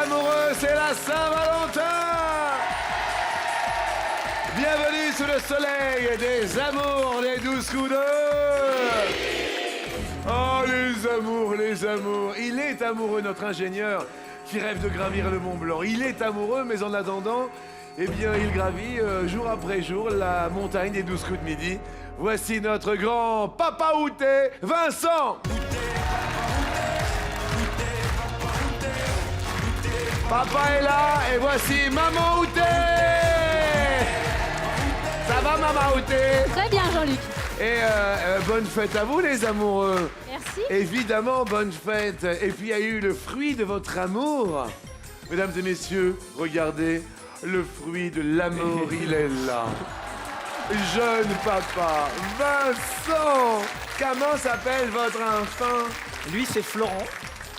amoureux, c'est la Saint-Valentin. Bienvenue sous le soleil des amours, les 12 coups de... Oh, les amours, les amours. Il est amoureux, notre ingénieur, qui rêve de gravir le Mont Blanc. Il est amoureux, mais en attendant, eh bien, il gravit jour après jour la montagne des 12 coups de midi. Voici notre grand papa outé, Vincent. Papa est là, et voici maman outé. Ça va, maman outé? Très bien, Jean-Luc. Et bonne fête à vous, les amoureux. Merci. Évidemment, bonne fête. Et puis, il y a eu le fruit de votre amour. Mesdames et messieurs, regardez, le fruit de l'amour, il est là. Jeune papa, Vincent. Comment s'appelle votre enfant? Lui, c'est Florent.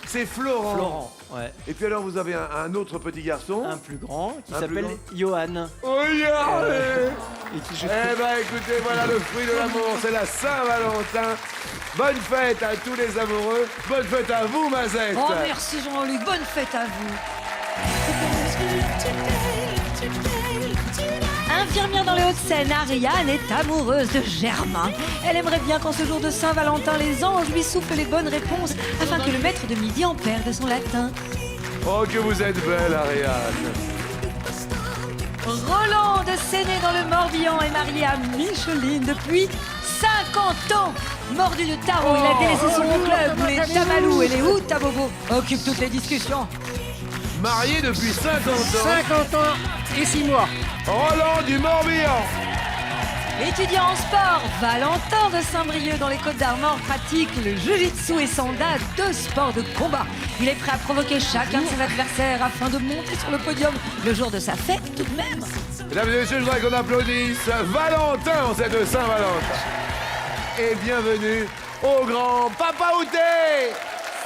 C'est Florent. Florent, ouais. Et puis alors, vous avez un autre petit garçon. Un plus grand qui Un plus s'appelle grand. Johan. Regardez. Et qui joue- Eh ben écoutez, voilà le fruit de l'amour, c'est la Saint-Valentin. Bonne fête à tous les amoureux. Bonne fête à vous, Mazette. Oh, merci Jean-Luc, bonne fête à vous. Infirmière dans les Hauts-de-Seine, Ariane est amoureuse de Germain. Elle aimerait bien qu'en ce jour de Saint-Valentin, les anges lui soufflent les bonnes réponses afin que le maître de midi en perde son latin. Oh, que vous êtes belle, Ariane. Roland de Séné dans le Morbihan est marié à Micheline depuis 50 ans. Mordu de tarot, il a délaissé son club où les tamalous et les houtabobos occupent toutes les discussions. Marié depuis 50 ans. 50 ans et 6 mois. Roland du Morbihan. Étudiant en sport, Valentin de Saint-Brieuc dans les Côtes-d'Armor pratique le jiu-jitsu et sanda, deux sports de combat. Il est prêt à provoquer chacun de ses adversaires afin de monter sur le podium le jour de sa fête tout de même. Mesdames et messieurs, je voudrais qu'on applaudisse Valentin en cette Saint-Valentin. Et bienvenue au grand Papa Outé.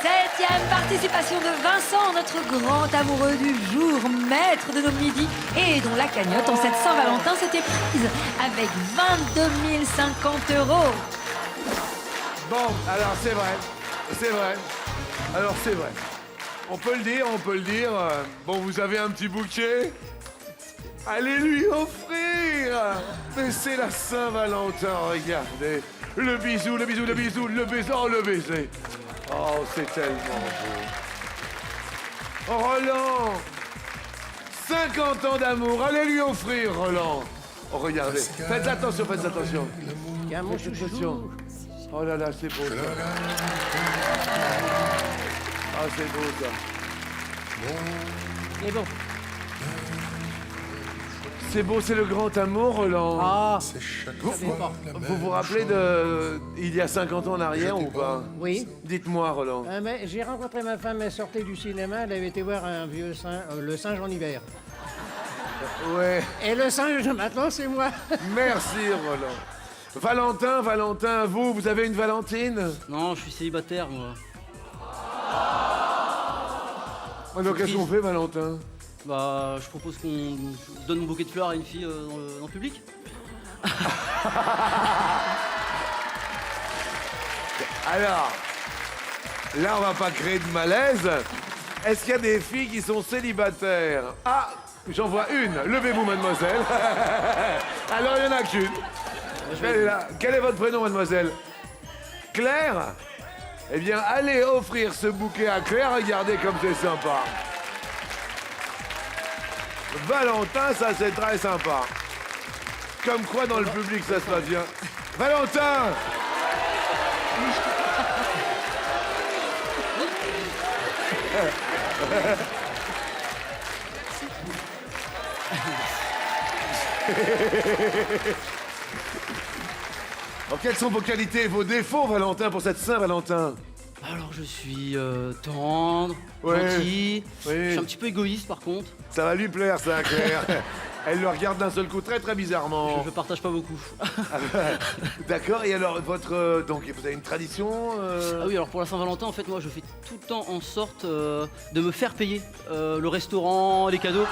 7e participation de Vincent, notre grand amoureux du jour, maître de nos midis et dont la cagnotte en cette Saint-Valentin s'était prise avec 22 050 €. Bon, alors c'est vrai. C'est vrai. Alors c'est vrai. On peut le dire, on peut le dire. Bon, vous avez un petit bouquet. Allez lui offrir. Mais c'est la Saint-Valentin, regardez. Le bisou, le bisou, le bisou, le baiser, oh, le baiser. Oh, c'est tellement beau. Oh, Roland, 50 ans d'amour, allez lui offrir, Roland. Oh, regardez, faites attention, faites attention. Faites attention. Oh là là, c'est beau ça. Ah, c'est beau ça. Et bon. C'est beau, c'est le grand amour, Roland. Ah, Vous vous rappelez de il y a 50 ans en arrière ou pas? Oui. Dites-moi, Roland. Mais j'ai rencontré ma femme, elle sortait du cinéma, elle avait été voir un vieux le singe en hiver. Ouais, Et le singe, maintenant, c'est moi. merci, Roland. Valentin, vous avez une Valentine? non, je suis célibataire, moi. Alors, qu'est-ce qu'on fait, Valentin? Bah, je propose qu'on donne mon bouquet de fleurs à une fille dans le public. Alors, là, on va pas créer de malaise. Est-ce qu'il y a des filles qui sont célibataires? Ah, j'en vois une. Levez-vous, mademoiselle. Alors, il n'y en a qu'une. Elle est là. Quel est votre prénom, mademoiselle? Claire? Eh bien, allez offrir ce bouquet à Claire. Regardez comme c'est sympa. Valentin, ça, c'est très sympa. Comme quoi, dans le public, ça se passe bien. Valentin! Alors, quelles sont vos qualités et vos défauts, Valentin, pour cette Saint-Valentin? Alors, je suis tendre, Ouais. gentil. Oui. Je suis un petit peu égoïste, par contre. Ça va lui plaire, ça, Claire. Elle le regarde d'un seul coup très très bizarrement. Je partage pas beaucoup. D'accord, et alors votre... donc vous avez une tradition Ah oui, alors pour la Saint-Valentin, en fait, moi, je fais tout le temps en sorte de me faire payer le restaurant, les cadeaux.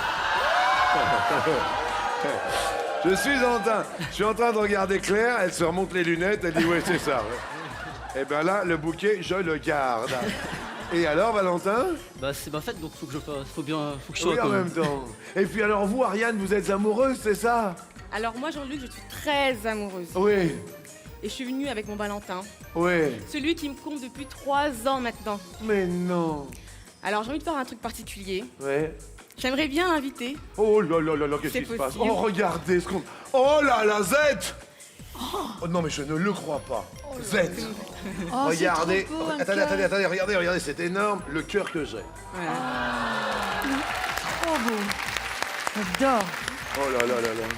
Je suis en train de regarder Claire, elle se remonte les lunettes, elle dit ouais c'est ça. Et bien là, le bouquet, je le garde. Et alors, Valentin? Bah c'est ma fête, donc faut que je Oui, sois en comme... même temps. Et puis alors, vous, Ariane, vous êtes amoureuse, c'est ça? Alors moi, Jean-Luc, je suis très amoureuse. Oui, Et je suis venue avec mon Valentin. oui. Celui qui me compte depuis 3 ans maintenant. Mais non. Alors j'ai envie de faire un truc particulier. Oui. J'aimerais bien l'inviter. Oh là là là là, qu'est-ce C'est qui se passe? possible. Oh, regardez ce qu'on... Oh là là, Z! Oh non, mais je ne le crois pas. Z! Oh, Regardez. c'est trop beau, un Attendez, cœur. attendez, regardez, c'est énorme, le cœur que j'ai. Voilà. Trop beau. J'adore. Oh là là là là.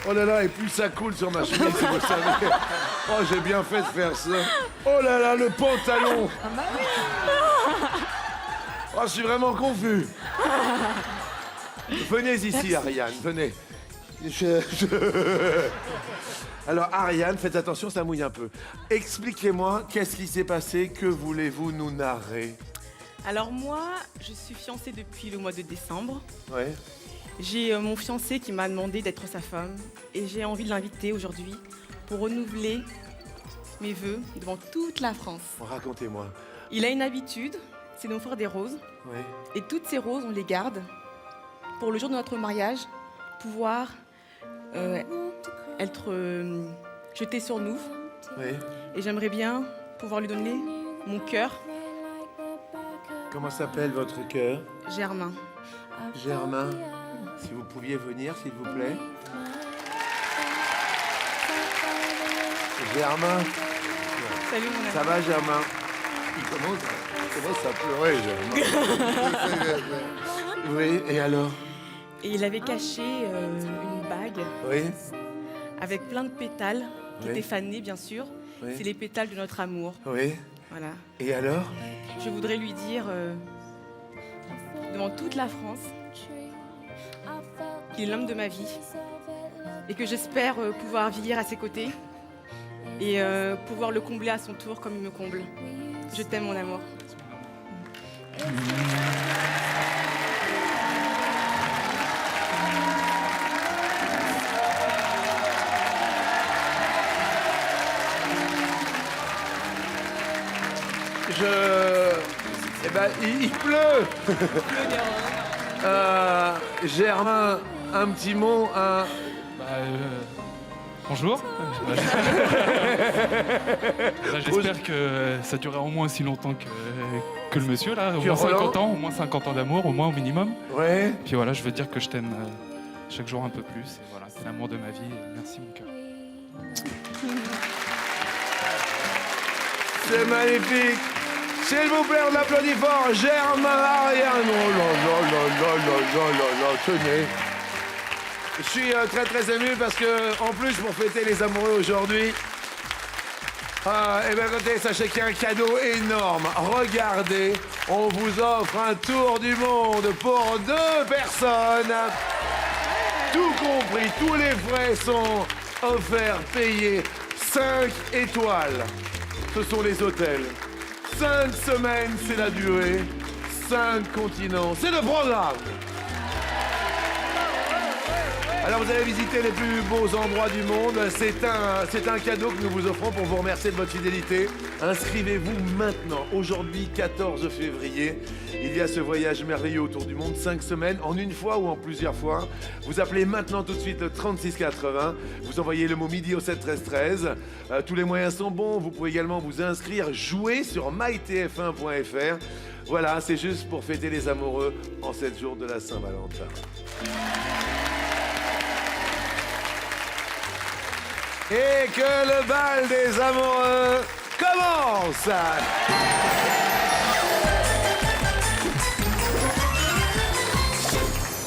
Oh là là, et puis ça coule sur ma chemise, si vous savez. Oh, j'ai bien fait de faire ça. Oh là là, le pantalon. Ah bah oui. Oh, je suis vraiment confus. Venez ici, Ariane, venez. Alors, Ariane, faites attention, ça mouille un peu. Expliquez-moi, qu'est-ce qui s'est passé? Que voulez-vous nous narrer? Alors moi, je suis fiancée depuis le mois de décembre. Ouais. J'ai mon fiancé qui m'a demandé d'être sa femme. Et j'ai envie de l'inviter aujourd'hui pour renouveler mes vœux devant toute la France. Racontez-moi. Il a une habitude, c'est de m'offrir des roses. Ouais. Et toutes ces roses, on les garde pour le jour de notre mariage, pouvoir être jetées sur nous. Ouais. Et j'aimerais bien pouvoir lui donner mon cœur, Comment s'appelle votre cœur? Germain. Germain. Si vous pouviez venir, s'il vous plaît. Germain. Salut mon ami. Ça va, Germain? Il commence à pleurer, Germain. Oui, et alors? Et il avait caché une bague Oui, avec plein de pétales qui Oui. étaient fanés, bien sûr. Oui. C'est les pétales de notre amour. oui. Voilà. Et alors? Je voudrais lui dire devant toute la France qu'il est l'homme de ma vie et que j'espère pouvoir vieillir à ses côtés et pouvoir le combler à son tour comme il me comble. Je t'aime, mon amour. Eh ben, il pleut. Germain, un petit mot, Bonjour. J'espère que ça durera au moins aussi longtemps que le monsieur, là. Au Que moins Roland. 50 ans, au moins 50 ans d'amour, au moins au minimum. Ouais. Puis voilà, je veux dire que je t'aime chaque jour un peu plus. Et voilà, t'es l'amour de ma vie. Et merci, mon cœur. C'est magnifique. S'il vous plaît, on applaudit fort Germain Ariane. Oh là là là là là là là là, tenez. Je suis très très ému parce que, en plus, pour fêter les amoureux aujourd'hui, eh bien, écoutez, sachez qu'il y a un cadeau énorme. Regardez, on vous offre un tour du monde pour 2 personnes. Tout compris, tous les frais sont offerts, payés. 5 étoiles, ce sont les hôtels. 5 semaines, c'est la durée. 5 continents, c'est le programme. Alors vous allez visiter les plus beaux endroits du monde. C'est un cadeau que nous vous offrons pour vous remercier de votre fidélité. Inscrivez-vous maintenant, aujourd'hui 14 février. Il y a ce voyage merveilleux autour du monde, 5 semaines, en une fois ou en plusieurs fois. Vous appelez maintenant tout de suite le 3680. Vous envoyez le mot midi au 7 13 13. Tous les moyens sont bons. Vous pouvez également vous inscrire, jouer sur mytf1.fr. Voilà, c'est juste pour fêter les amoureux en 7 jours de la Saint-Valentin. Et que le bal des amoureux commence!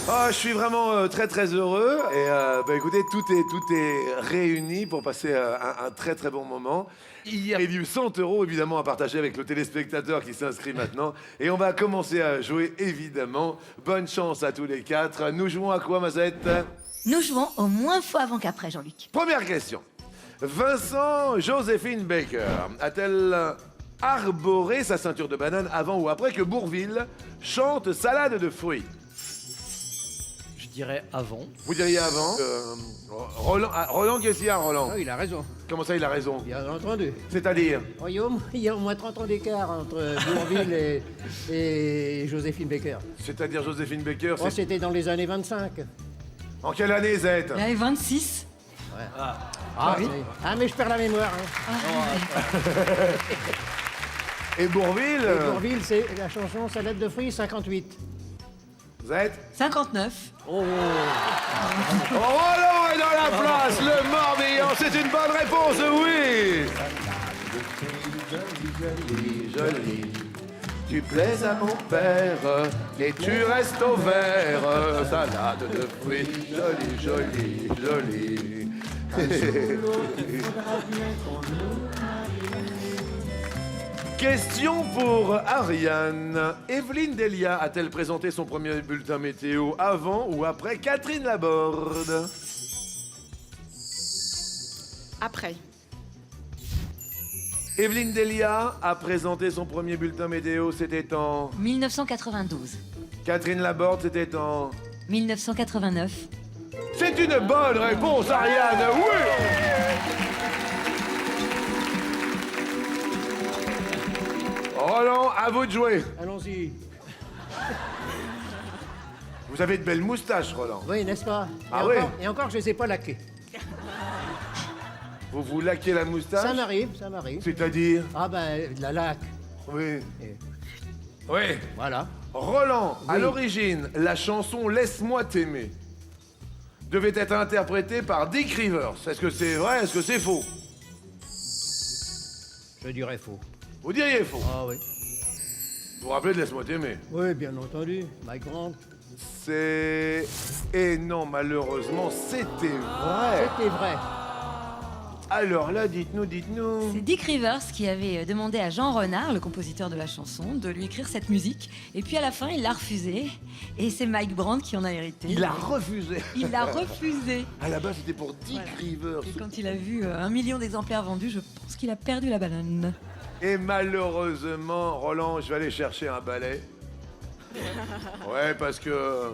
Oh, je suis vraiment très très heureux et écoutez, tout est réuni pour passer un très très bon moment. Il y a eu 100 € évidemment à partager avec le téléspectateur qui s'inscrit maintenant et on va commencer à jouer évidemment. Bonne chance à tous les 4. Nous jouons à quoi, Mazette? Nous jouons au moins faux avant qu'après, Jean-Luc. Première question. Vincent Joséphine Baker a-t-elle arboré sa ceinture de banane avant ou après que Bourvil chante Salade de fruits? Je dirais avant. Vous diriez avant. Roland, qu'est-ce qu'il y a, Roland? Ah, il a raison. Comment ça, il a raison? Bien entendu. C'est-à-dire? Il y a au moins 30 ans d'écart entre Bourvil et Joséphine Baker. C'est-à-dire Joséphine Baker, Oh, c'était dans les années 25. En quelle année, Z? Il avait 26. Ah oui. Ah, mais je perds la mémoire. Hein. Et Bourvil? Et Bourvil, c'est la chanson Salade de fruits, 58. Z? 59. Roland est dans la place, le Morbihan, c'est une bonne réponse, oui. Jolie, tu plais à mon père et tu restes au vert. Salade de fruits, jolie. Question pour Ariane. Evelyne Delia a-t-elle présenté son premier bulletin météo avant ou après Catherine Laborde? Après. Evelyne Delia a présenté son premier bulletin météo, c'était en... 1992. Catherine Laborde, c'était en... 1989. C'est une bonne réponse, Ariane, oui! Roland, à vous de jouer. Allons-y. Vous avez de belles moustaches, Roland. Oui, n'est-ce pas? Ah et oui? encore, et encore, je les ai pas laqués. Vous vous laquez la moustache? Ça m'arrive, ça m'arrive. C'est-à-dire? Ah ben, de la laque. Oui. Et Oui. voilà. Roland, à Oui. l'origine, la chanson Laisse-moi t'aimer devait être interprétée par Dick Rivers. Est-ce que c'est vrai? Est-ce que c'est faux? Je dirais faux. Vous diriez faux. Ah oui. Vous vous rappelez de Laisse-moi t'aimer? Oui, bien entendu. Mike Grant. C'est... Et non, malheureusement, c'était vrai. C'était vrai. Alors là, dites-nous. C'est Dick Rivers qui avait demandé à Jean Renard, le compositeur de la chanson, de lui écrire cette musique. Et puis à la fin, il l'a refusé. Et c'est Mike Brandt qui en a hérité. Il a refusé. Il l'a refusé. À la base, c'était pour Dick Voilà. Rivers. Et quand il a vu 1 million d'exemplaires vendus, je pense qu'il a perdu la banane. Et malheureusement, Roland, je vais aller chercher un balai. Ouais, parce que...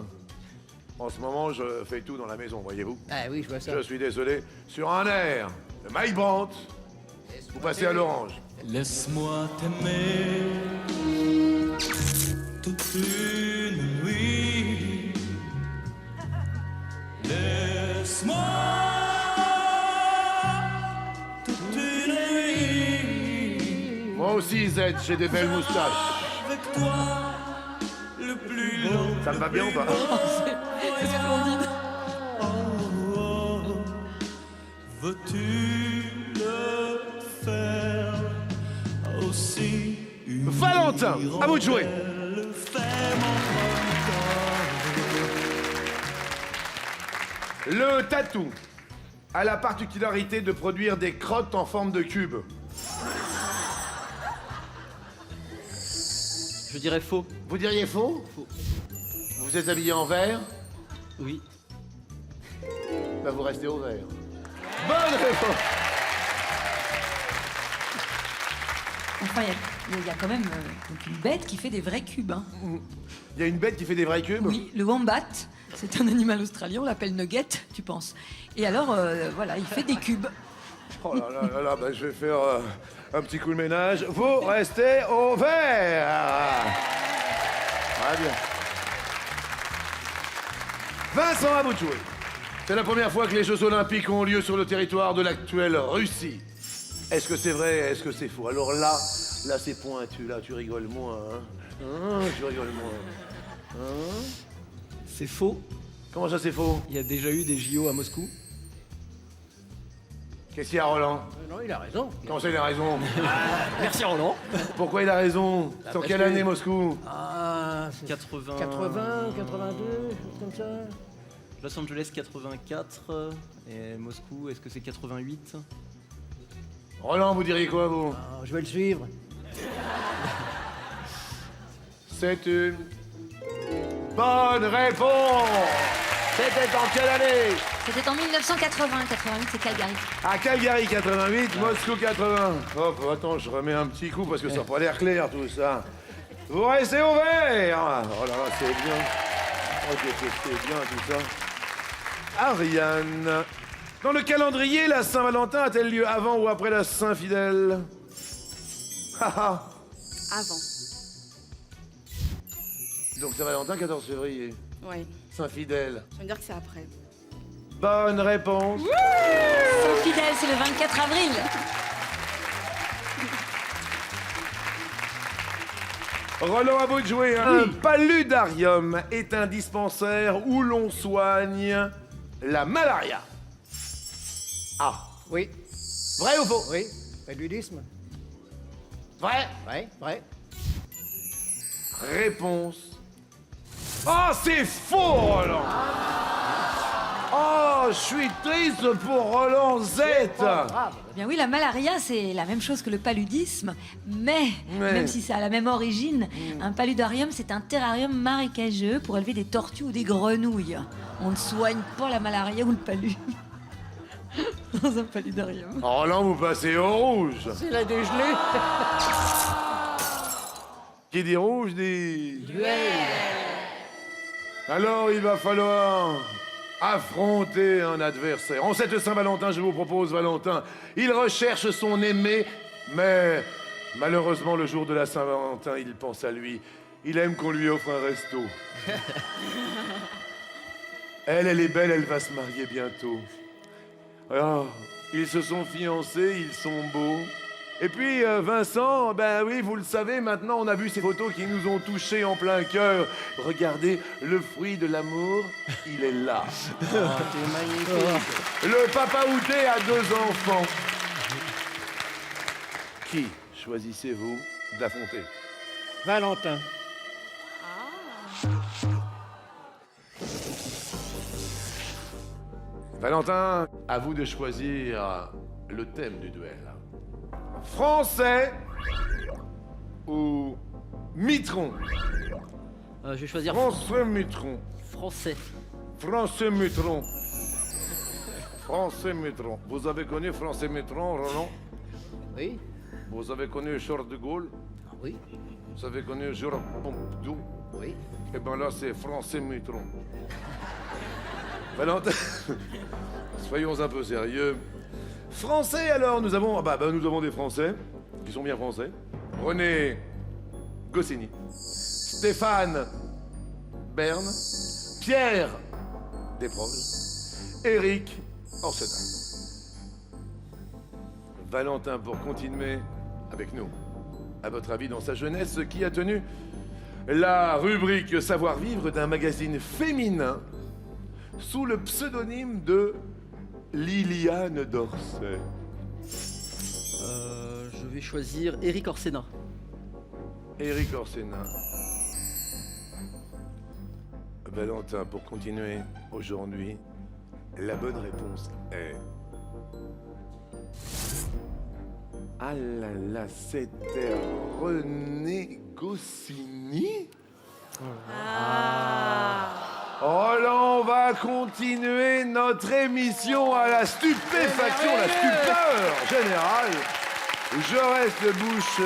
En ce moment, je fais tout dans la maison, voyez-vous. Ah oui, je vois ça. Je suis désolé. Sur un air de Mike Brandt, vous passez à l'orange. Laisse-moi t'aimer toute une nuit. Laisse-moi toute une nuit. Moi aussi, Z, j'ai des belles moustaches. Avec toi, le plus long. Ça me va bien ou pas? C'est splendide. Veux-tu le faire aussi une Valentin, à vous de jouer. le faire Le tatou a la particularité de produire des crottes en forme de cube. Je dirais faux. Vous diriez faux? Faux. Vous êtes habillé en vert? Oui. Bah vous restez au vert. Bonne réponse. Enfin, il y a quand même donc une bête qui fait des vrais cubes. Hein. Il y a une bête qui fait des vrais cubes? Oui, le wombat, c'est un animal australien, on l'appelle nugget, tu penses. Et alors, voilà, il fait des cubes. Oh là là là là, bah, je vais faire un petit coup de ménage. Vous restez au vert. Très bien. Vincent, à vous de jouer. C'est la première fois que les Jeux Olympiques ont lieu sur le territoire de l'actuelle Russie. Est-ce que c'est vrai? Est-ce que c'est faux? Alors là c'est pointu, là tu rigoles moins. Hein, tu rigoles moins. Hein? C'est faux. Comment ça c'est faux? Il y a déjà eu des JO à Moscou. Qu'est-ce qu'il y a, Roland? Non, il a raison. Comment ça il a raison? Merci Roland. Pourquoi il a raison? C'est en parce quelle que- année Moscou? Ah, c'est 80... 80, 82, choses comme ça. Los Angeles 84 et Moscou, est-ce que c'est 88? Roland, vous diriez quoi, vous? Ah, je vais le suivre. C'est une bonne réponse. C'était en quelle année? C'était en 1980. 88, c'est Calgary. À Calgary 88, Moscou 80. Hop, attends, je remets un petit coup parce que ça n'a pas l'air clair tout ça. Vous restez au vert. Oh là là, c'est bien. Oh, c'est bien tout ça. Ariane. Dans le calendrier, la Saint-Valentin a-t-elle lieu avant ou après la Saint-Fidèle? Haha. Avant. Donc Saint-Valentin, 14 février. Ouais. Saint-Fidèle. Je veux dire que c'est après. Bonne réponse. Saint-Fidèle, c'est le 24 avril. Roland, à vous de jouer. Un paludarium est un dispensaire où l'on soigne la malaria. Ah. Oui. Vrai ou faux? Oui. Paludisme. Vrai. Vrai. Vrai. Réponse. Oh, c'est faux, Roland. Oh, je suis triste pour Roland Z. Eh bien oui, la malaria, c'est la même chose que le paludisme, mais même si ça a la même origine, un paludarium, c'est un terrarium marécageux pour élever des tortues ou des grenouilles. On ne soigne pas la malaria ou le palu dans un paludarium. Roland, vous passez au rouge. C'est la dégelée. Qui dit rouge dit... Alors, il va falloir affronter un adversaire. En cette Saint-Valentin, je vous propose Valentin. Il recherche son aimé, mais malheureusement, le jour de la Saint-Valentin, il pense à lui. Il aime qu'on lui offre un resto. Elle est belle, elle va se marier bientôt. Alors, ils se sont fiancés, ils sont beaux. Et puis, Vincent, ben oui, vous le savez, maintenant, on a vu ces photos qui nous ont touchés en plein cœur. Regardez, le fruit de l'amour, il est là. C'est magnifique. Le papa outé a 2 enfants. Qui choisissez-vous d'affronter? Valentin. Valentin, à vous de choisir le thème du duel. Français ou mitron? Je vais choisir Français mitron. français. Français mitron. Français mitron. Vous avez connu Français mitron, Roland? Oui. Vous avez connu Charles de Gaulle? Oui. Vous avez connu Georges Pompidou? Oui. Eh bien là, c'est Français mitron. Valentin, soyons un peu sérieux. Français, alors, nous avons des Français, qui sont bien français. René Goscinny, Stéphane Bern, Pierre Desproges, Éric Orsena. Valentin, pour continuer avec nous, à votre avis, dans sa jeunesse, qui a tenu la rubrique Savoir-vivre d'un magazine féminin sous le pseudonyme de Liliane Dorset? Je vais choisir Éric Orsena. Éric Orsena. Valentin, pour continuer aujourd'hui, la bonne réponse est... Ah là là, c'était René Goscinny? Roland, on va continuer notre émission à la stupéfaction, la stupeur générale. Je reste bouche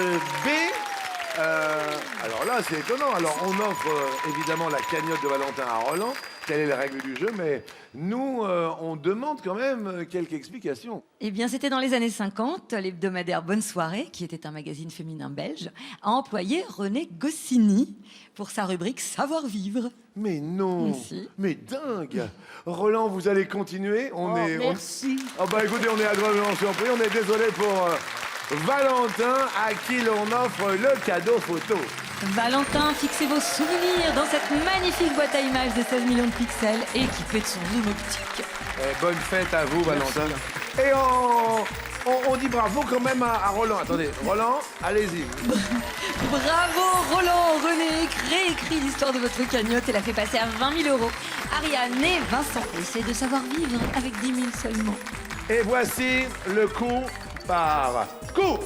bée. Alors là, c'est étonnant. Alors, on offre évidemment la cagnotte de Valentin à Roland. Telle est la règle du jeu, mais nous, on demande quand même quelques explications. Eh bien, c'était dans les années 50, l'hebdomadaire Bonne Soirée, qui était un magazine féminin belge, a employé René Goscinny pour sa rubrique Savoir-vivre. Mais non, Merci. mais dingue. Roland, vous allez continuer. Merci. Oh bah écoutez, on est agréablement surpris. On est désolé pour Valentin, à qui l'on offre le cadeau photo. Valentin, fixez vos souvenirs dans cette magnifique boîte à images de 16 millions de pixels équipée de son zoom optique. Bonne fête à vous, Valentin. Et on dit bravo quand même à Roland. Attendez, Roland, allez-y. Bravo Roland, René, réécrit l'histoire de votre cagnotte et l'a fait passer à 20 000 €. Ariane et Vincent essaient de savoir vivre avec 10 000 seulement. Et voici le coup par coup.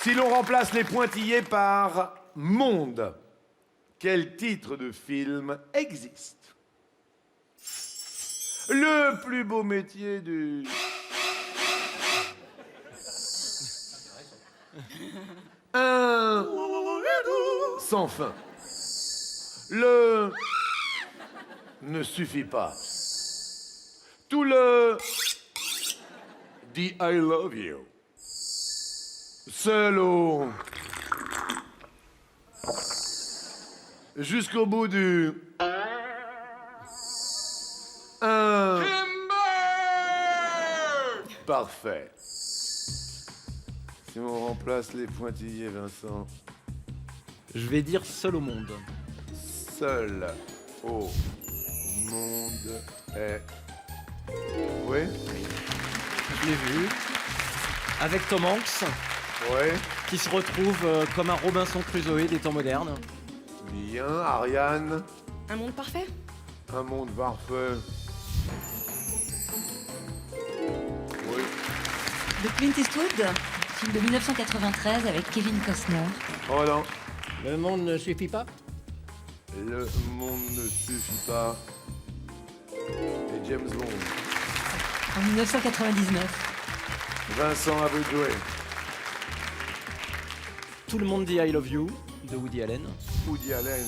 Si l'on remplace les pointillés par monde, quel titre de film existe? Le plus beau métier du... Un sans fin. Le ne suffit pas. Tout le dit I love you. Seul au jusqu'au bout du un parfait. Si on remplace les pointillés, Vincent, Je vais dire seul au monde. seul au monde est. Oui, Je l'ai vu. Avec Tom Hanks, oui, qui se retrouve comme un Robinson Crusoe des temps modernes. bien, Ariane, Un monde parfait? un monde parfait. Oui, De Clint Eastwood, film de 1993 avec Kevin Costner. oh non, Le monde ne suffit pas. le monde ne suffit pas. Et James Bond. En 1999. Vincent, à vous de jouer. Tout le monde dit I love you de Woody Allen. Woody Allen,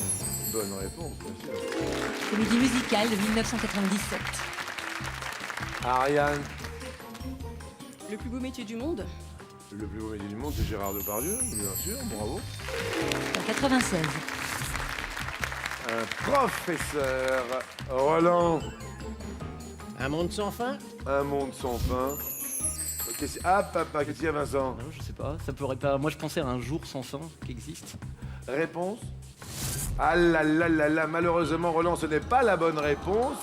bonne réponse, bien sûr. Comédie musicale de 1997. Ariane, Le plus beau métier du monde? le plus beau métier du monde, c'est Gérard Depardieu, bien sûr, bravo. En 96. Un professeur, Roland, Un monde sans fin. un monde sans fin. Ah, papa, qu'est-ce qu'il y a, Vincent? Non, je sais pas, ça pourrait pas. Moi je pensais à un jour sans fin qui existe. Réponse? Ah là là là là, malheureusement, Roland, ce n'est pas la bonne réponse.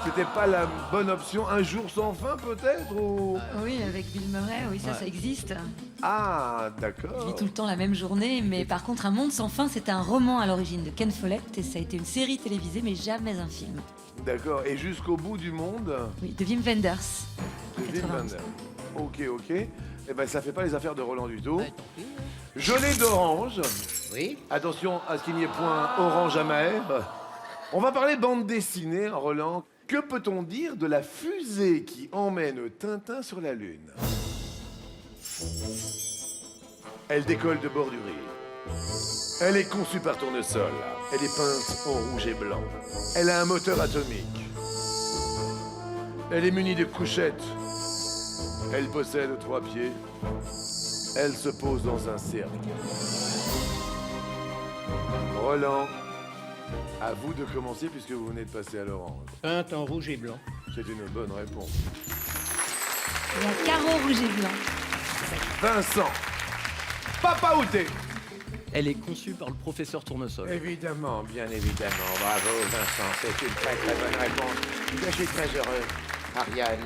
C'était pas la bonne option. Un jour sans fin, peut-être ou... Oui, avec Bill Murray, oui, ça, Ouais. ça existe. Ah, Je d'accord. vis tout le temps la même journée, mais par contre, Un monde sans fin, c'est un roman à l'origine de Ken Follett et ça a été une série télévisée, mais jamais un film. D'accord. Et jusqu'au bout du monde, Oui, de Wim Wenders. de Wim 91. Wenders. Ok, ok. Eh ben, ça fait pas les affaires de Roland du tout. Gelée d'orange. Oui. Attention à ce qu'il n'y ait point orange à Maëve. On va parler bande dessinée, Roland. Que peut-on dire de la fusée qui emmène Tintin sur la Lune? Elle décolle de bord du rire. Elle est conçue par Tournesol. Elle est peinte en rouge et blanc. Elle a un moteur atomique. Elle est munie de couchettes. Elle possède 3 pieds. Elle se pose dans un cercle. Roland, à vous de commencer puisque vous venez de passer à l'orange. Peinte en rouge et blanc. C'est une bonne réponse. Et un carreau rouge et blanc. Vincent, Papa Outé. Elle est conçue par le professeur Tournesol. Évidemment, bien évidemment. Bravo Vincent, c'est une très très bonne réponse. Je suis très heureux. Ariane.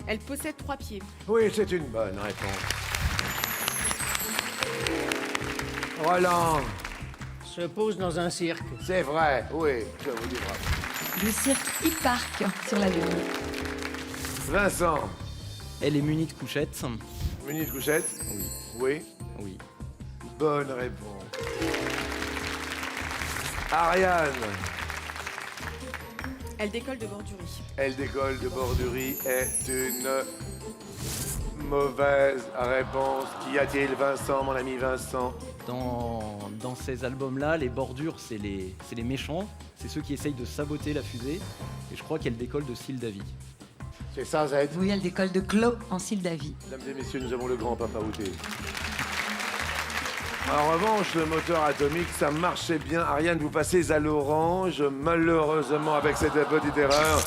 Elle possède 3 pieds. Oui, c'est une bonne réponse. Roland, Se pose dans un cirque. c'est vrai, oui, je vous dis bravo. Le cirque E-Park sur la Lune. Vincent, Elle est munie de couchettes. muni de couchette. Oui. Oui, Oui. bonne réponse. Ariane, Elle décolle de bord du riz. elle décolle de Borderie est une mauvaise réponse. Qu'y a-t-il, Vincent, mon ami Vincent? Dans ces albums-là, les bordures, c'est les méchants. C'est ceux qui essayent de saboter la fusée. Et je crois qu'elle décolle de Sildavie. C'est ça, Z. Oui, elle décolle de Clos en Sildavie. Mesdames et messieurs, nous avons le grand Papa Outé. En revanche, le moteur atomique, ça marchait bien. Ariane, vous passez à l'orange, malheureusement, avec cette petite erreur.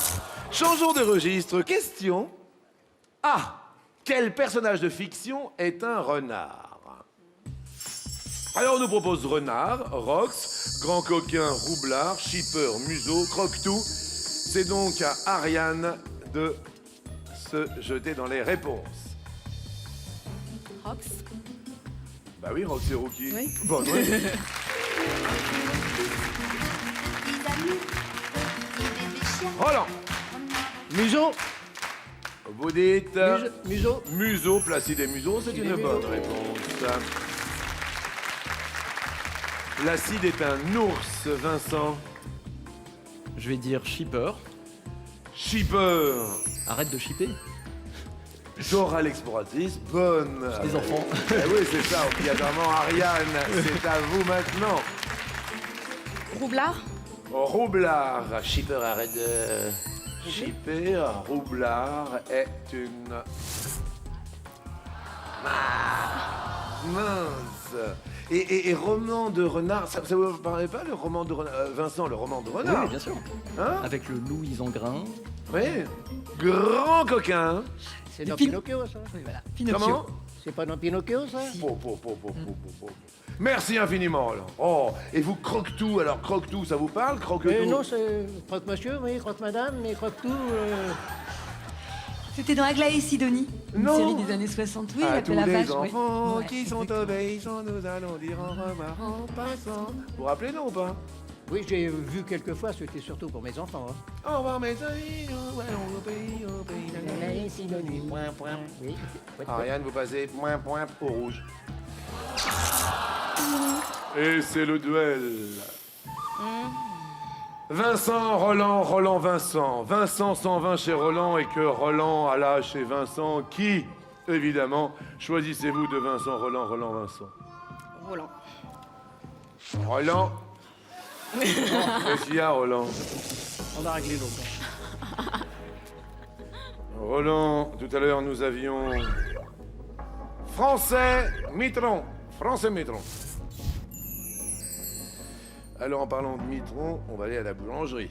Changeons de registre. Question. Ah, quel personnage de fiction est un renard? Alors, on nous propose renard, Rox, grand coquin, roublard, shipper, museau, croque-tout. C'est donc à Ariane de se jeter dans les réponses. Rox. Bah oui, Rox et Rookie. Oui. Bon, ouais. Roland, Museau. vous dites Museau. museau, Placide et museau, c'est une bonne réponse. Placide est un ours, Vincent. Je vais dire shipper. Shipper. Arrête de shipper. Dora l'exploratrice, bonne. Les enfants. Eh oui, c'est ça, obligatoirement. Ariane, c'est à vous maintenant. Roublard. Roublard. Shipper, arrête de... Shipper, Roublard est une... Mince. Et roman de renard, ça vous parlait pas le roman de renard Vincent, le roman de renard? Oui, bien sûr. Hein? Avec le loup isengrin. Oui. Grand coquin. C'est dans Pin- Pinocchio, ça. Oui, voilà. Pinocchio. Comment? C'est pas dans Pinocchio, ça? Merci infiniment, Roland. Oh, et vous croque-tout, alors croque-tout, ça vous parle, croque-tout? Non, c'est croque-monsieur, oui, croque-madame, mais croque-tout... C'était dans Aglaé et Sidonie, une Non. série des années 60. Oui, À la tous la les vache. oui. enfants Ouais, qui sont exactement. obéissants, nous allons dire en remarquant, en passant. Vous vous rappelez, non, ou pas? Oui, j'ai vu quelques fois, c'était surtout pour mes enfants. Hein. Au revoir, mes amis, allons au pays, Oui. Ariane, vous passez point au rouge. Et c'est le duel. Vincent, Roland, Roland, Vincent. Vincent 120 chez Roland et que Roland a là chez Vincent. Qui, évidemment, choisissez-vous de Vincent, Roland, Roland, Vincent? Roland. Roland. Qu'est-ce qu'il y a, Roland? On a réglé l'autre. Roland, tout à l'heure, nous avions... Français Mitron. Français Mitron. Alors, en parlant de Mitron, on va aller à la boulangerie.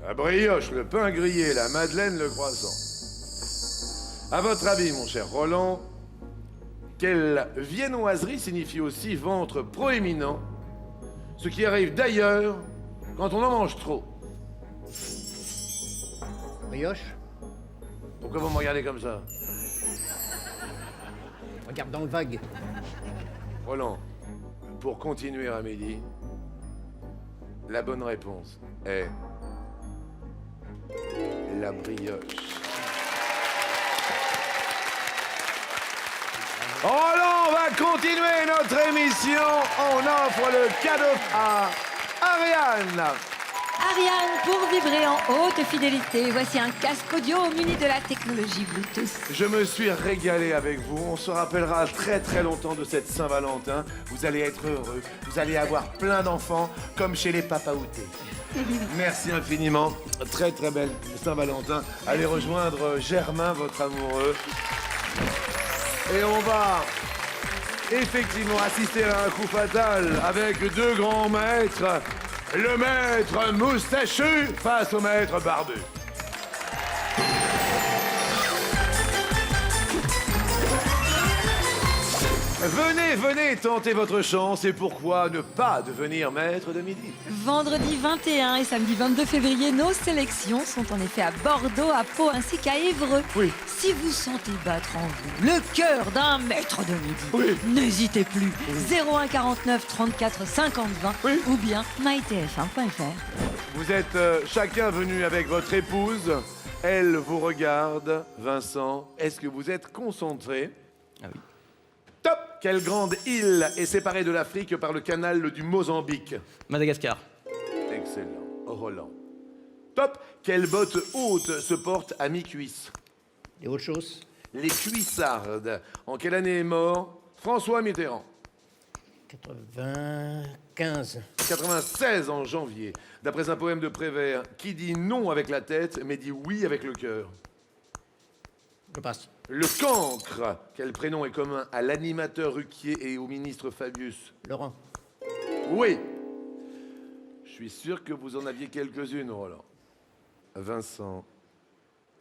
La brioche, le pain grillé, la madeleine, le croissant. À votre avis, mon cher Roland, quelle viennoiserie signifie aussi ventre proéminent, ce qui arrive d'ailleurs quand on en mange trop? Brioche, Pourquoi vous me regardez comme ça? regarde dans le vague. Roland, pour continuer à midi, la bonne réponse est la brioche. Roland, on va continuer notre émission. On offre le cadeau à Ariane. Ariane, pour vibrer en haute fidélité, voici un casque audio muni de la technologie Bluetooth. Je me suis régalé avec vous. On se rappellera très très longtemps de cette Saint-Valentin. Vous allez être heureux. Vous allez avoir plein d'enfants, comme chez les papaoutés. Merci infiniment. Très très belle Saint-Valentin. Allez rejoindre Germain, votre amoureux. Et on va effectivement assister à un coup fatal avec deux grands maîtres. Le maître moustachu face au maître barbu. Venez, venez tenter votre chance et pourquoi ne pas devenir maître de midi? Vendredi 21 et samedi 22 février, nos sélections sont en effet à Bordeaux, à Pau ainsi qu'à Évreux. Oui. Si vous sentez battre en vous le cœur d'un maître de midi, Oui. n'hésitez plus. 01 49 34 50 20 Oui. ou bien mytf1.fr. Vous êtes chacun venu avec votre épouse. Elle vous regarde. Vincent, est-ce que vous êtes concentré? Ah oui. Top! Quelle grande île est séparée de l'Afrique par le canal du Mozambique? Madagascar. Excellent. Roland. Top! Quelle botte haute se porte à mi-cuisse? Et autre chose? Les cuissardes. En quelle année est mort François Mitterrand? 95. 96 en janvier. D'après un poème de Prévert, qui dit non avec la tête, mais dit oui avec le cœur? Je passe. Le cancre. Quel prénom est commun à l'animateur Ruquier et au ministre Fabius? Laurent. Oui. Je suis sûr que vous en aviez quelques-unes, Roland. Vincent.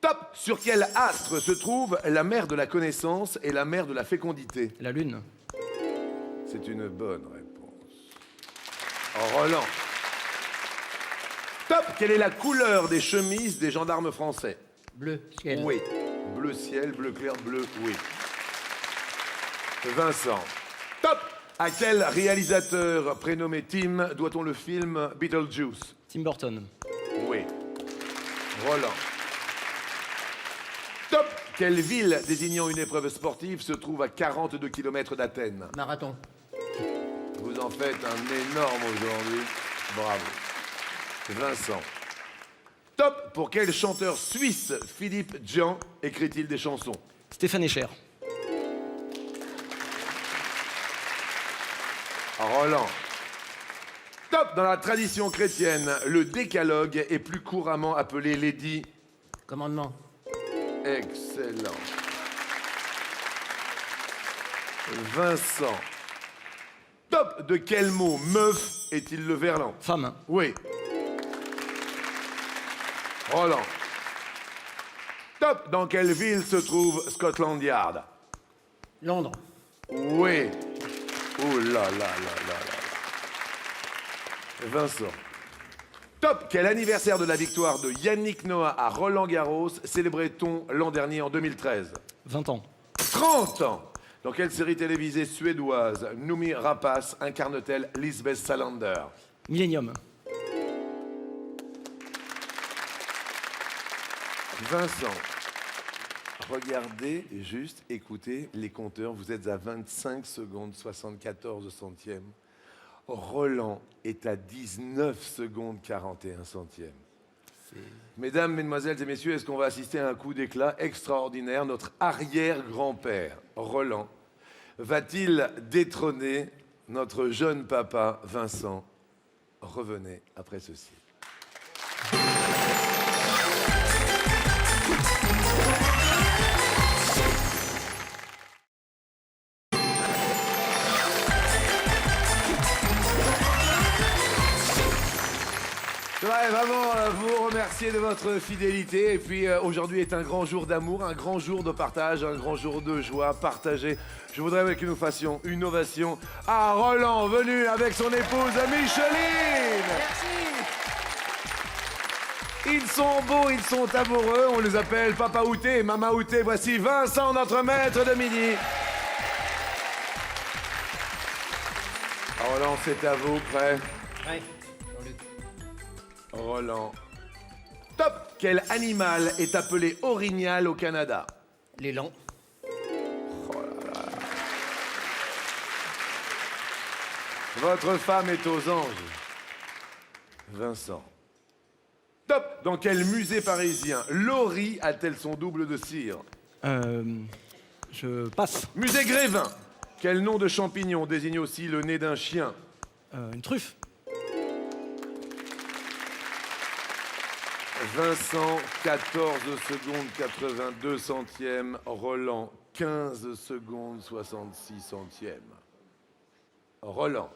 Top! Sur quel astre se trouve la mère de la connaissance et la mère de la fécondité? La Lune. C'est une bonne réponse. Roland. Top! Quelle est la couleur des chemises des gendarmes français? Bleu, ciel. Oui. Bleu ciel, bleu clair, bleu, oui. Vincent. Top! À quel réalisateur prénommé Tim doit-on le film Beetlejuice? Tim Burton. Oui. Roland. Top! Quelle ville désignant une épreuve sportive se trouve à 42 km d'Athènes? Marathon. Vous en faites un énorme aujourd'hui. Bravo. Vincent. Top, pour quel chanteur suisse Philippe Djian écrit-il des chansons? Stéphane Echer. Roland. Top, dans la tradition chrétienne, le décalogue est plus couramment appelé les 10 Commandement. Excellent. Vincent. Top, de quel mot meuf est-il le verlan? Femme. Oui. Roland. Top, dans quelle ville se trouve Scotland Yard? Londres. Oui. Oh là là là là là. Vincent. Top, quel anniversaire de la victoire de Yannick Noah à Roland-Garros célébrait-on l'an dernier en 2013? 20 ans. 30 ans. Dans quelle série télévisée suédoise Noomi Rapace incarne-t-elle Lisbeth Salander? Millennium. Vincent, regardez, juste écoutez les compteurs. Vous êtes à 25 secondes 74 centièmes. Roland est à 19 secondes 41 centièmes. Mesdames, mesdemoiselles et messieurs, est-ce qu'on va assister à un coup d'éclat extraordinaire? Notre arrière-grand-père, Roland, va-t-il détrôner notre jeune papa, Vincent? Revenez après ceci. Je voudrais vraiment vous remercier de votre fidélité. Et puis aujourd'hui est un grand jour d'amour, un grand jour de partage, un grand jour de joie partagée. Je voudrais que nous fassions une ovation à Roland, venu avec son épouse Micheline. Merci. Ils sont beaux, ils sont amoureux. On les appelle Papa Outé et Mama Outé. Voici Vincent, notre maître de midi. Roland, c'est à vous, prêt? Ouais. Roland. Top! Quel animal est appelé orignal au Canada? L'élan. Votre femme est aux anges. Vincent. Top! Dans quel musée parisien Laurie a-t-elle son double de cire? Je passe. Musée Grévin. Quel nom de champignon désigne aussi le nez d'un chien? Une truffe. Vincent, 14 secondes 82 centièmes. Roland, 15 secondes 66 centièmes. Roland.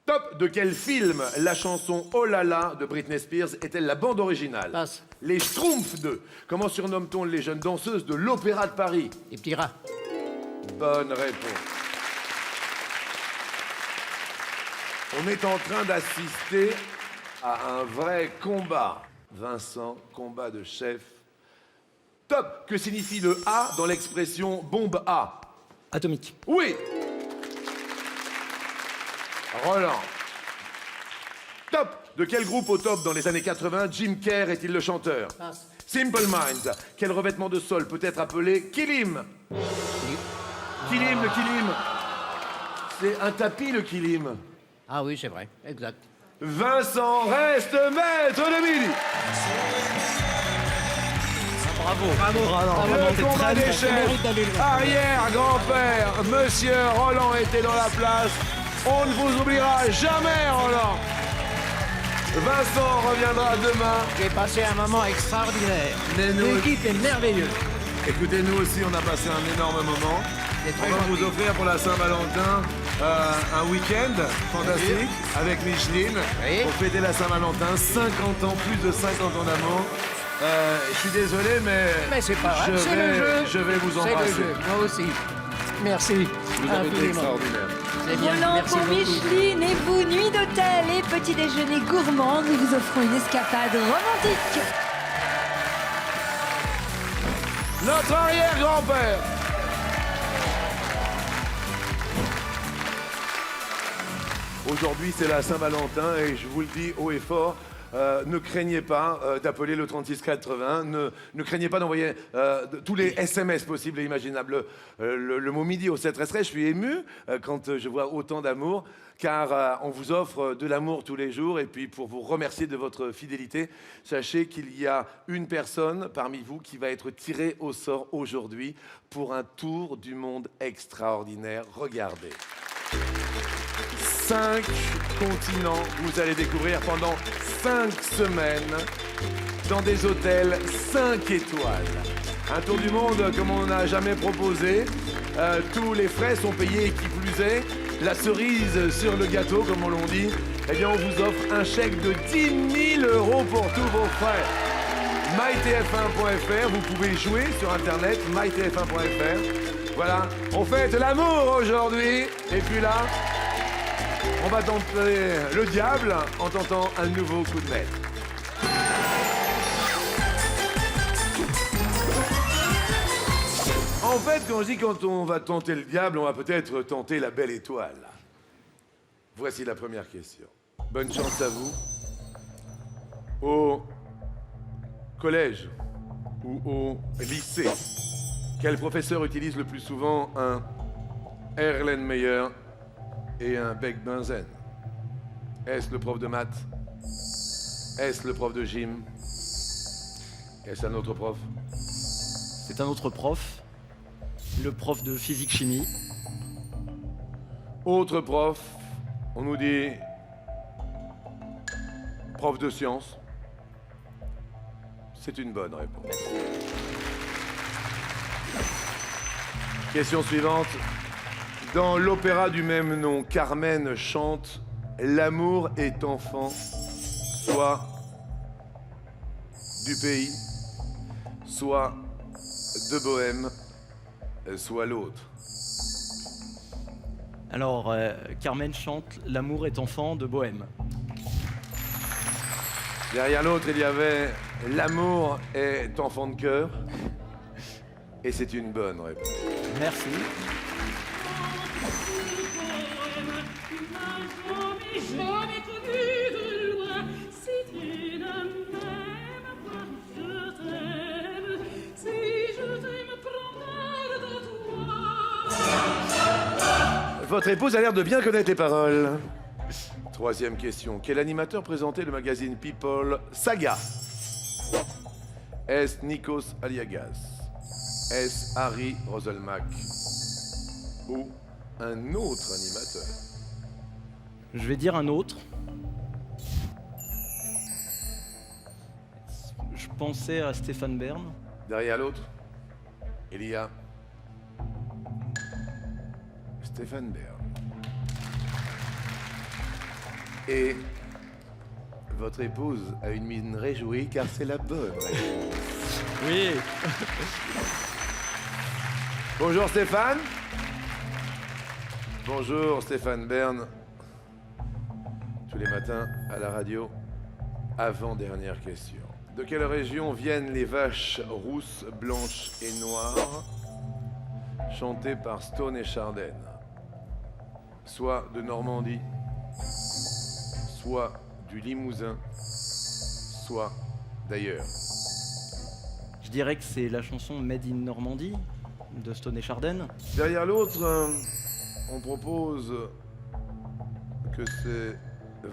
Top, de quel film la chanson Oh là là de Britney Spears est-elle la bande originale? Passe. Les Schtroumpfs 2. Comment surnomme-t-on les jeunes danseuses de l'Opéra de Paris? Les petits rats. Bonne réponse. On est en train d'assister à un vrai combat. Vincent, combat de chef. Top, que signifie le A dans l'expression bombe A? Atomique. Oui. Roland. Top, de quel groupe au top dans les années 80 Jim Kerr est-il le chanteur? Passe. Simple Minds. Quel revêtement de sol peut être appelé kilim? Kilim, le kilim. C'est un tapis, le kilim. Ah oui, c'est vrai. Exact. Vincent reste maître de midi. Le combat des chefs. Arrière-grand-père, monsieur Roland était dans la place. On ne vous oubliera jamais, Roland. Vincent reviendra demain. J'ai passé un moment extraordinaire. Mais nous- L'équipe est merveilleuse. Écoutez, nous aussi, on a passé un énorme moment. C'est très On va gentil. vous offrir pour la Saint-Valentin un week-end fantastique avec Micheline Oui. pour fêter la Saint-Valentin. 50 ans, plus de 50 ans d'amour. Je suis désolé, mais c'est pas grave, c'est le jeu. je vais vous C'est le embrasser. jeu. Moi aussi. Merci. Vous avez été Infiniment. extraordinaire. C'est bien. Roland Merci pour beaucoup. Micheline et vous, nuit d'hôtel et petit déjeuner gourmand, nous vous offrons une escapade romantique. Notre arrière-grand-père. Aujourd'hui, c'est la Saint-Valentin et je vous le dis haut et fort, ne craignez pas d'appeler le 3680. Ne craignez pas d'envoyer tous les SMS possibles et imaginables. Le mot midi au 7-13, je suis ému quand je vois autant d'amour, car on vous offre de l'amour tous les jours. Et puis pour vous remercier de votre fidélité, sachez qu'il y a une personne parmi vous qui va être tirée au sort aujourd'hui pour un tour du monde extraordinaire. Regardez. 5 continents, vous allez découvrir pendant 5 semaines dans des hôtels 5 étoiles. Un tour du monde comme on n'a jamais proposé. Tous les frais sont payés et qui plus est, la cerise sur le gâteau, comme on l'on dit, eh bien on vous offre un chèque de 10 000 € pour tous vos frais. mytf1.fr, vous pouvez jouer sur internet, mytf1.fr. Voilà, on fête l'amour aujourd'hui. Et puis là, on va tenter le diable en tentant un nouveau coup de maître. En fait, quand je dis quand on va tenter le diable, on va peut-être tenter la belle étoile. Voici la première question. Bonne chance à vous. Au collège ou au lycée, quel professeur utilise le plus souvent un Erlenmeyer et un Beck-Bunsen? Est-ce le prof de maths? Est-ce le prof de gym? Est-ce un autre prof? C'est un autre prof, le prof de physique-chimie. Autre prof, on nous dit prof de sciences. C'est une bonne réponse. Question suivante. Dans l'opéra du même nom, Carmen chante « L'amour est enfant, soit du pays, soit de Bohème, soit l'autre. » Alors, Carmen chante « L'amour est enfant de Bohème ». Derrière l'autre, il y avait « L'amour est enfant de cœur ». Et c'est une bonne réponse. Merci. Votre épouse a l'air de bien connaître les paroles. Troisième question. Quel animateur présentait le magazine People Saga? Est-ce Nikos Aliagas? Est-ce Harry Roselmack? Ou un autre animateur? Je vais dire un autre. Je pensais à Stéphane Bern. Derrière l'autre, il y a Stéphane Bern. Et votre épouse a une mine réjouie car c'est la bonne réponse. Oui. Bonjour Stéphane. Bonjour Stéphane Bern. Tous les matins à la radio, avant-dernière question. De quelle région viennent les vaches rousses, blanches et noires, chantées par Stone et Chardenne? Soit de Normandie, soit du Limousin, soit d'ailleurs. Je dirais que c'est la chanson Made in Normandie de Stone et Chardenne. Derrière l'autre, on propose que ces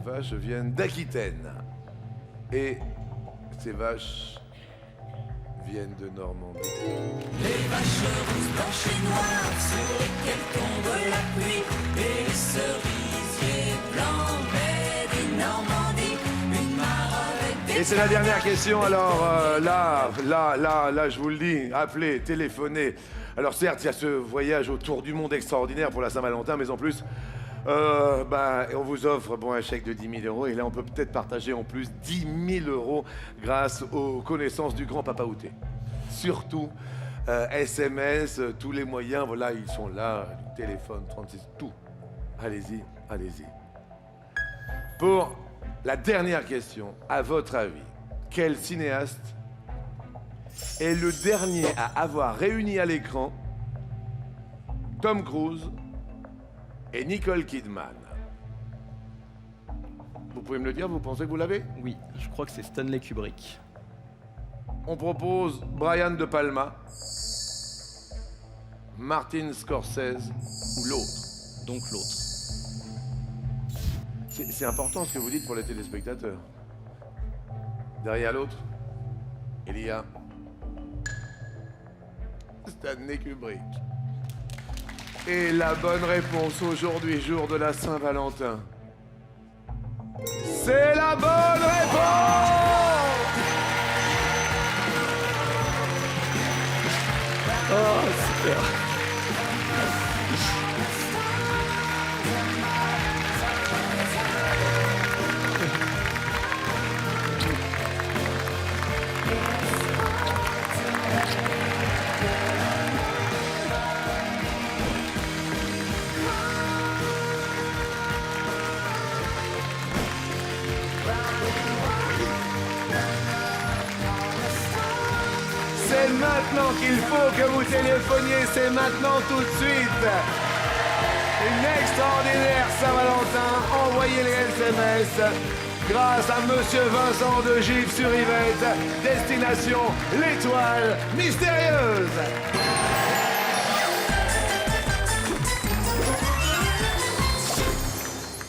vaches viennent d'Aquitaine. Et ces vaches viennent de Normandie. Les vaches rousses, blanches et noires sur lesquelles tombe la pluie. Et les cerisiers blancs, made in Normandie. Une mare avec des... Et c'est la dernière question, alors là, je vous le dis, appelez, téléphonez. Alors certes, il y a ce voyage autour du monde extraordinaire pour la Saint-Valentin, mais en plus, on vous offre un chèque de 10 000 €, et là, on peut peut-être partager en plus 10 000 € grâce aux connaissances du grand Papa Outé. Surtout, SMS, tous les moyens, voilà, ils sont là, téléphone, 36, tout. Allez-y, allez-y. Pour la dernière question, à votre avis, quel cinéaste est le dernier à avoir réuni à l'écran Tom Cruise et Nicole Kidman? Vous pouvez me le dire, vous pensez que vous l'avez? Oui, je crois que c'est Stanley Kubrick. On propose Brian De Palma, Martin Scorsese ou l'autre. Donc l'autre. C'est important ce que vous dites pour les téléspectateurs. Derrière l'autre, il y a Stanley Kubrick. Et la bonne réponse aujourd'hui, jour de la Saint-Valentin, c'est la bonne réponse! Oh, super. C'est maintenant qu'il faut que vous téléphoniez, c'est maintenant tout de suite. Une extraordinaire Saint-Valentin, envoyez les SMS grâce à Monsieur Vincent de Gif-sur-Yvette, destination l'Étoile Mystérieuse.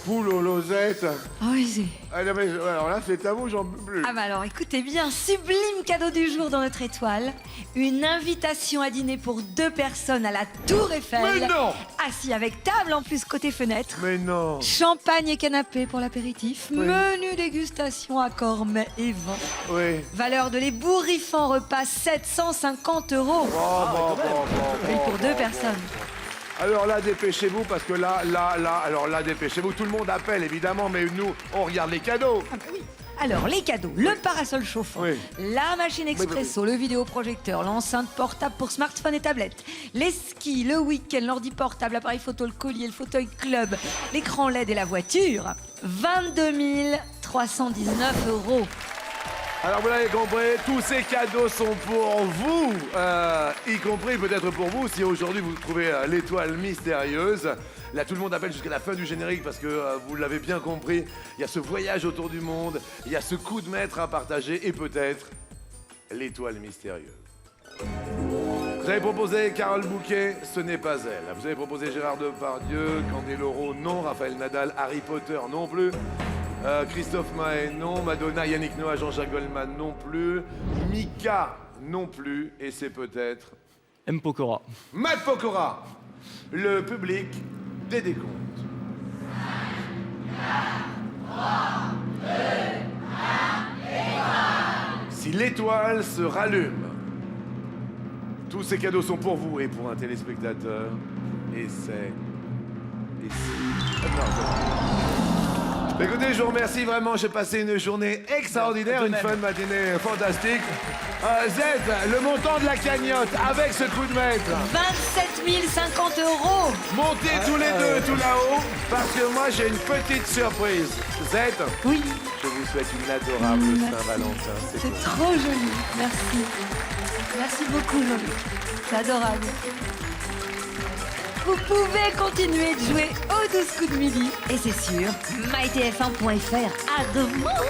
Poule Losette. Oui, c'est... Ah non, mais, alors là, c'est à vous, j'en peux plus. Ah bah alors écoutez bien, sublime cadeau du jour dans notre étoile. Une invitation à dîner pour 2 personnes à la Tour Eiffel. Mais non! Assis avec table en plus côté fenêtre. Mais non. Champagne et canapé pour l'apéritif. Oui. Menu dégustation à corps, mets et vin. Oui. Valeur de l'ébouriffant repas 750 €. Oh, Oui, pour 2 personnes. Alors là, dépêchez-vous, parce que là, dépêchez-vous. Tout le monde appelle, évidemment, mais nous, on regarde les cadeaux. Ah bah oui. Alors, les cadeaux, le parasol chauffant, Oui. la machine expresso, le vidéoprojecteur, l'enceinte portable pour smartphone et tablette, les skis, le week-end, l'ordi portable, l'appareil photo, le collier, le fauteuil club, l'écran LED et la voiture, 22 319 €. Alors, vous l'avez compris, tous ces cadeaux sont pour vous, y compris peut-être pour vous, si aujourd'hui vous trouvez l'étoile mystérieuse. Là, tout le monde appelle jusqu'à la fin du générique parce que vous l'avez bien compris, il y a ce voyage autour du monde, il y a ce coup de maître à partager et peut-être l'étoile mystérieuse. Vous avez proposé Carole Bouquet, ce n'est pas elle. Vous avez proposé Gérard Depardieu, Candeloro, non. Raphaël Nadal, Harry Potter, non plus. Christophe Maé, non. Madonna, Yannick Noah, Jean-Jacques Goldman, non plus. Mika, non plus. Et c'est peut-être M. Pokora. Matt Pokora, le public des décomptes. 3, 2, 1, si l'étoile se rallume, tous ces cadeaux sont pour vous et pour un téléspectateur. Et c'est ici. Écoutez, je vous remercie vraiment. J'ai passé une journée extraordinaire, une fin de matinée fantastique. Z, le montant de la cagnotte avec ce coup de maître. 27 050 €. Montez tous les deux tout là-haut parce que moi j'ai une petite surprise. Z, Oui, je vous souhaite une adorable Saint-Valentin. c'est tout. trop joli. Merci. Merci beaucoup, Jean-Luc. C'est adorable. Vous pouvez continuer de jouer aux 12 coups de midi. Et c'est sûr, mytf1.fr. À demain.